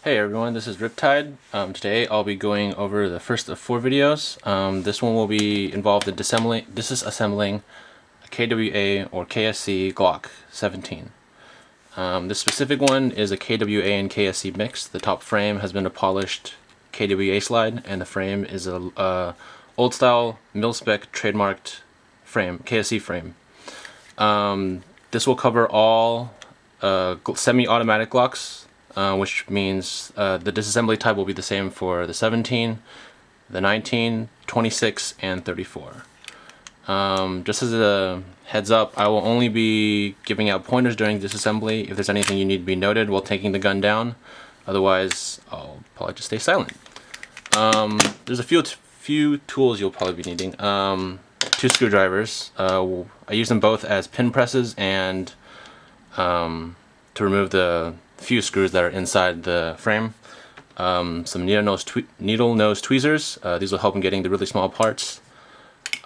Hey everyone, this is Riptide. Today I'll be going over the first of 4 videos. This one will be involved in disassembling a KWA or KSC Glock 17. This specific one is a KWA and KSC mix. The top frame has been a polished KWA slide, and the frame is a old style mil-spec trademarked frame, KSC frame. This will cover all semi-automatic Glocks. Which means the disassembly type will be the same for the 17, the 19, 26, and 34. Just as a heads up, I will only be giving out pointers during disassembly. If there's anything you need to be noted while taking the gun down, otherwise I'll probably just stay silent. There's a few tools you'll probably be needing. 2 screwdrivers. I use them both as pin presses and to remove the few screws that are inside the frame. Some needle nose tweezers. These will help in getting the really small parts.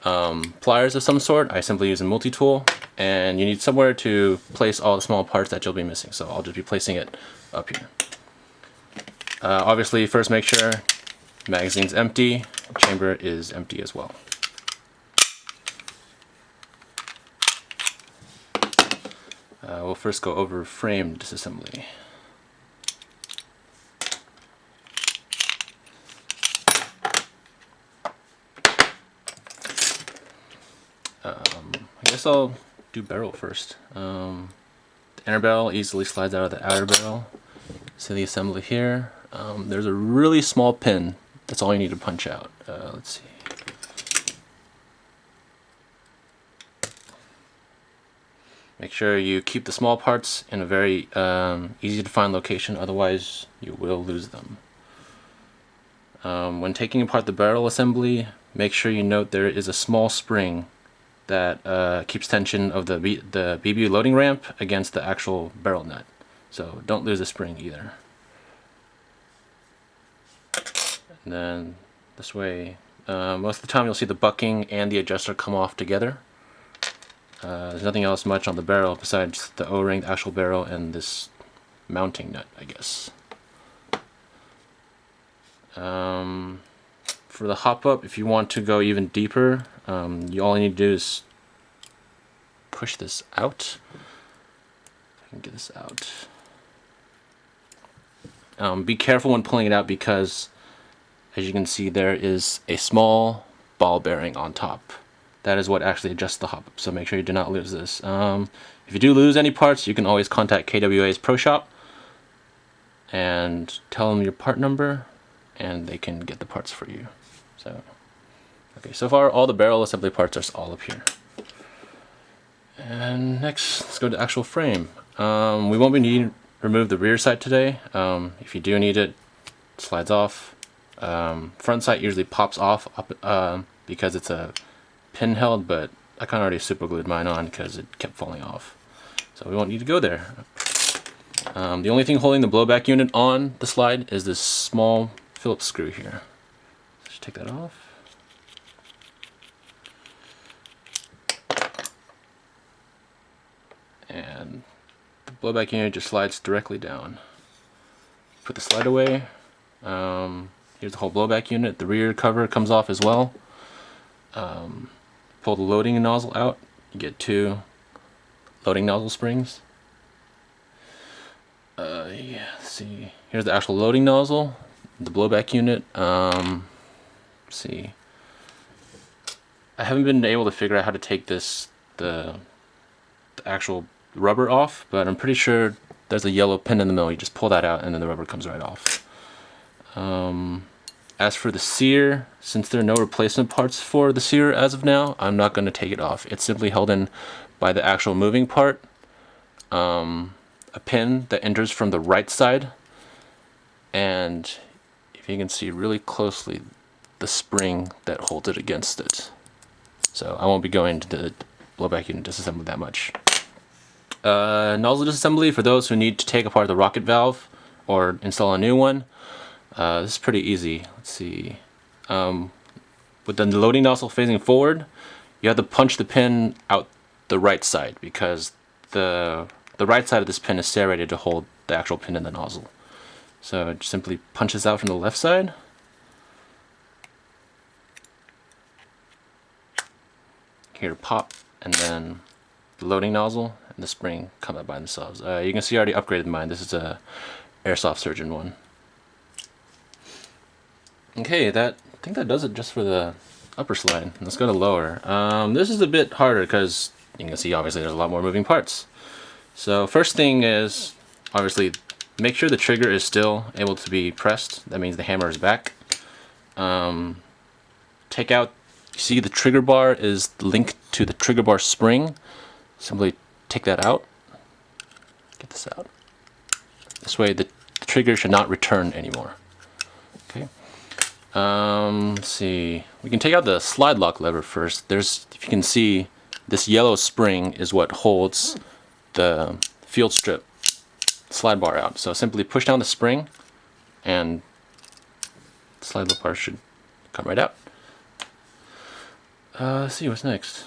Pliers of some sort. I simply use a multi-tool, and you need somewhere to place all the small parts that you'll be missing, so I'll just be placing it up here. Obviously, first make sure the magazine's empty, the chamber is empty as well. We'll first go over frame disassembly. I guess I'll do barrel first. The inner barrel easily slides out of the outer barrel. So the assembly here. There's a really small pin. That's all you need to punch out. Let's see. Make sure you keep the small parts in a very easy to find location, otherwise you will lose them. When taking apart the barrel assembly, make sure you note there is a small spring that keeps tension of the BB loading ramp against the actual barrel nut. So don't lose the spring either. And then this way, most of the time you'll see the bucking and the adjuster come off together. There's nothing else much on the barrel besides the O-ring, the actual barrel, and this mounting nut, I guess. For the hop up, if you want to go even deeper, all you need to do is push this out. If I can get this out. Be careful when pulling it out because, as you can see, there is a small ball bearing on top. That is what actually adjusts the hop up, so make sure you do not lose this. If you do lose any parts, you can always contact KWA's Pro Shop and tell them your part number, and they can get the parts for you. So, okay, so far all the barrel assembly parts are all up here. And next, let's go to the actual frame. We won't be needing to remove the rear sight today. If you do need it, it slides off. Front sight usually pops off because it's a pin held, but I kind of already super glued mine on because it kept falling off. So we won't need to go there. The only thing holding the blowback unit on the slide is this small Phillips screw here. Just take that off. And the blowback unit just slides directly down. Put the slide away. Here's the whole blowback unit. The rear cover comes off as well. Pull the loading nozzle out. You get 2 loading nozzle springs. Yeah, let's see. Here's the actual loading nozzle. The blowback unit. Let's see. I haven't been able to figure out how to take the actual rubber off, but I'm pretty sure there's a yellow pin in the middle. You just pull that out and then the rubber comes right off. As for the sear, since there are no replacement parts for the sear as of now, I'm not going to take it off. It's simply held in by the actual moving part. A pin that enters from the right side, and if you can see really closely, the spring that holds it against it. So I won't be going to the blowback unit disassembly that much. Nozzle disassembly for those who need to take apart the rocket valve or install a new one. This is pretty easy. Let's see. With the loading nozzle facing forward, you have to punch the pin out the right side because the right side of this pin is serrated to hold the actual pin in the nozzle. So it simply punches out from the left side. Here, pop, and then the loading nozzle and the spring come out by themselves. You can see I already upgraded mine. This is a Airsoft Surgeon one. Okay, I think that does it just for the upper slide. Let's go to lower. This is a bit harder because you can see obviously there's a lot more moving parts. So first thing is obviously make sure the trigger is still able to be pressed. That means the hammer is back. Take out, you see the trigger bar is linked to the trigger bar spring. Simply take that out. Get this out. This way the trigger should not return anymore. Okay. Let's see. We can take out the slide lock lever first. If you can see, this yellow spring is what holds the field strip slide bar out. So simply push down the spring and the slide bar should come right out. Let's see what's next.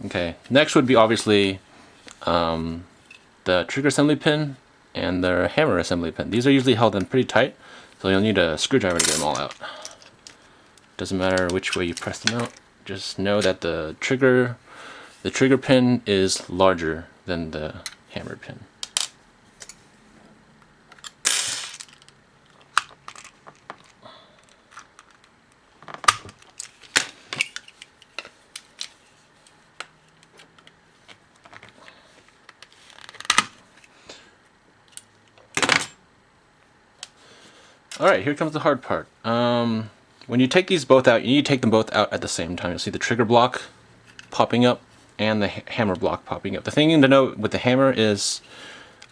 Okay, next would be obviously the trigger assembly pin and the hammer assembly pin. These are usually held in pretty tight, so you'll need a screwdriver to get them all out. Doesn't matter which way you press them out. Just know that the trigger pin is larger than the hammer pin. Alright, here comes the hard part. When you take these both out, you need to take them both out at the same time. You'll see the trigger block popping up and the hammer block popping up. The thing to note with the hammer is,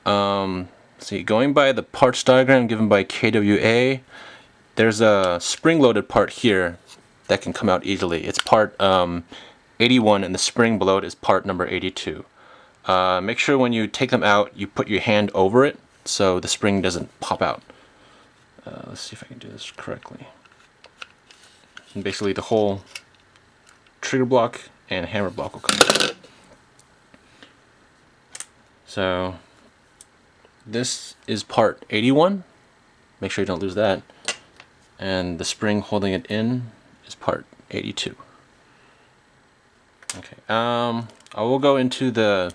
see, going by the parts diagram given by KWA, there's a spring-loaded part here that can come out easily. It's part 81, and the spring below it is part number 82. Make sure when you take them out, you put your hand over it so the spring doesn't pop out. Let's see if I can do this correctly. And basically the whole trigger block and hammer block will come out. So this is part 81. Make sure you don't lose that. And the spring holding it in is part 82. Okay. I will go into the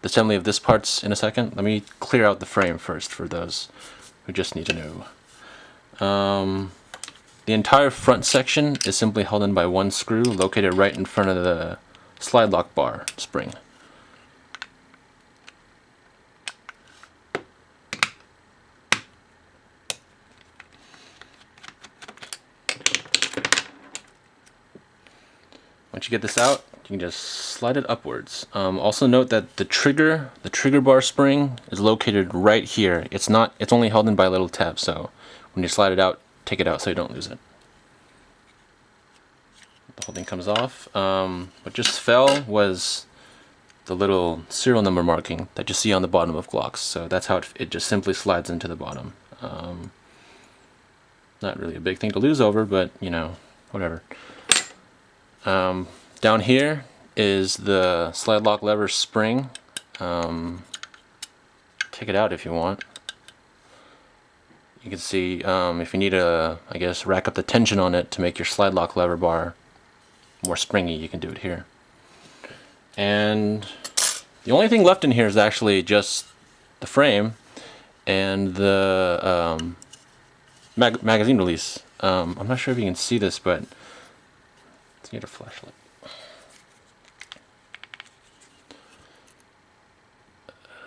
assembly of this parts in a second. Let me clear out the frame first for those who just need to know. The entire front section is simply held in by one screw located right in front of the slide lock bar spring. Once you get this out, you can just slide it upwards. Also note that the trigger bar spring is located right here. It's only held in by a little tab, so when you slide it out, take it out so you don't lose it. The whole thing comes off. What just fell was the little serial number marking that you see on the bottom of Glocks. So that's how it just simply slides into the bottom. Not really a big thing to lose over, but you know, whatever. Down here is the slide lock lever spring. Take it out if you want. You can see if you need to, I guess, rack up the tension on it to make your slide lock lever bar more springy, you can do it here. And the only thing left in here is actually just the frame and the magazine release. I'm not sure if you can see this, but let's get a flashlight.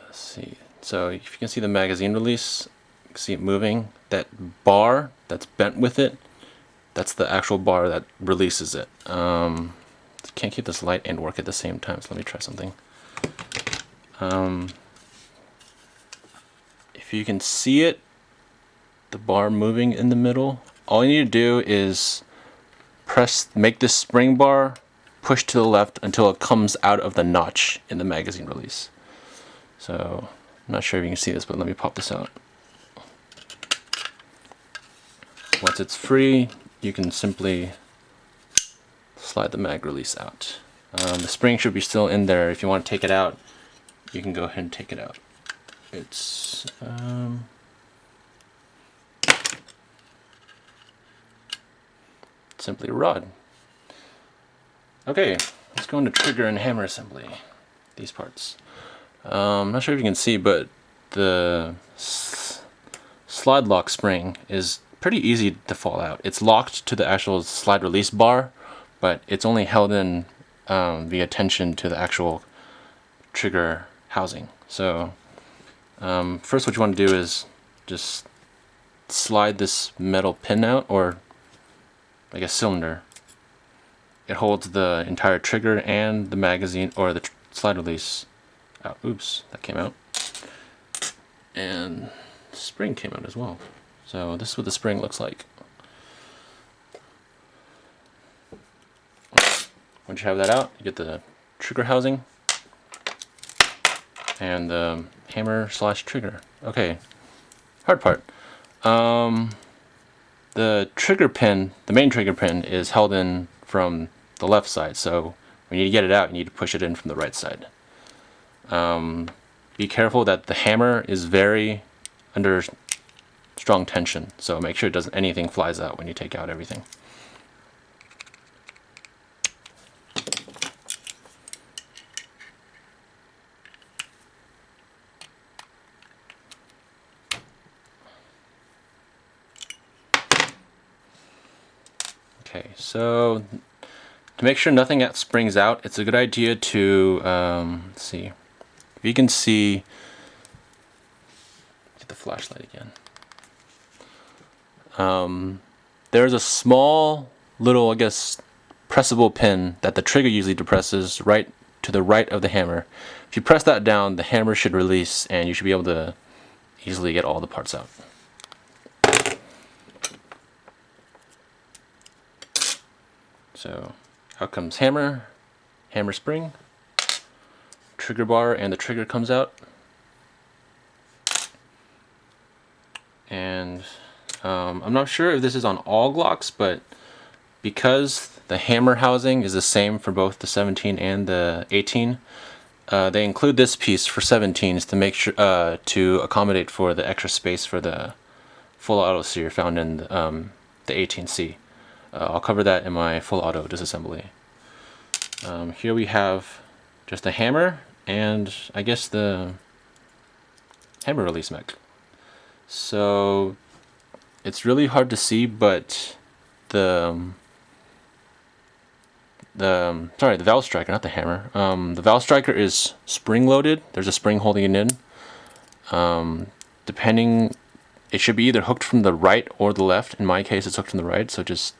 Let's see. So if you can see the magazine release, you can see it moving. That bar that's bent with it, that's the actual bar that releases it. Can't keep this light and work at the same time, so let me try something. If you can see it, the bar moving in the middle, all you need to do is make this spring bar push to the left until it comes out of the notch in the magazine release. So I'm not sure if you can see this, but let me pop this out. Once it's free, you can simply slide the mag release out. The spring should be still in there. If you want to take it out, you can go ahead and take it out. It's simply a rod. Okay, let's go into trigger and hammer assembly. These parts. I'm not sure if you can see, but the slide lock spring is pretty easy to fall out. It's locked to the actual slide release bar, but it's only held in via tension to the actual trigger housing. So first what you want to do is just slide this metal pin out, or like a cylinder. It holds the entire trigger and the magazine, or the slide release out. Oops, that came out. And the spring came out as well. So this is what the spring looks like. Once you have that out, you get the trigger housing and the hammer / trigger. Okay, hard part. The trigger pin, the main trigger pin, is held in from the left side, so when you get it out, you need to push it in from the right side. Be careful that the hammer is very under strong tension, so make sure anything flies out when you take out everything. Okay, so to make sure nothing springs out, it's a good idea to, let's see, if you can see, get the flashlight again. There's a small little, I guess, pressable pin that the trigger usually depresses right to the right of the hammer. If you press that down, the hammer should release and you should be able to easily get all the parts out. So out comes hammer, hammer spring, trigger bar, and the trigger comes out. And I'm not sure if this is on all Glocks, but because the hammer housing is the same for both the 17 and the 18, they include this piece for 17s to make sure to accommodate for the extra space for the full auto sear found in the 18C. I'll cover that in my full auto disassembly. Here we have just a hammer and I guess the hammer release mech. So it's really hard to see, but the valve striker, not the hammer. The valve striker is spring loaded. There's a spring holding it in. Depending, it should be either hooked from the right or the left. In my case, it's hooked from the right, so just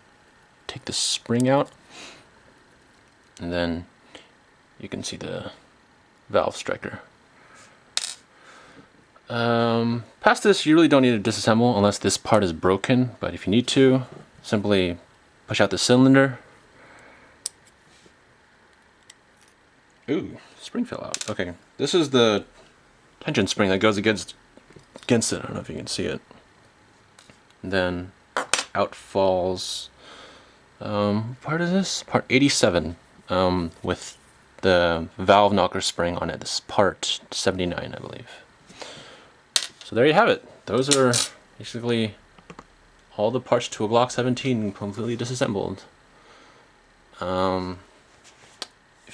take the spring out, and then you can see the valve striker. Past this, you really don't need to disassemble unless this part is broken, but if you need to, simply push out the cylinder. Ooh, spring fell out. Okay, this is the tension spring that goes against it. I don't know if you can see it. And then out falls part is this? Part 87, with the valve knocker spring on it. This is part 79, I believe. So there you have it. Those are basically all the parts to a Glock 17 completely disassembled. If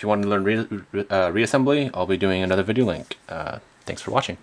you want to learn reassembly, I'll be doing another video link. Thanks for watching.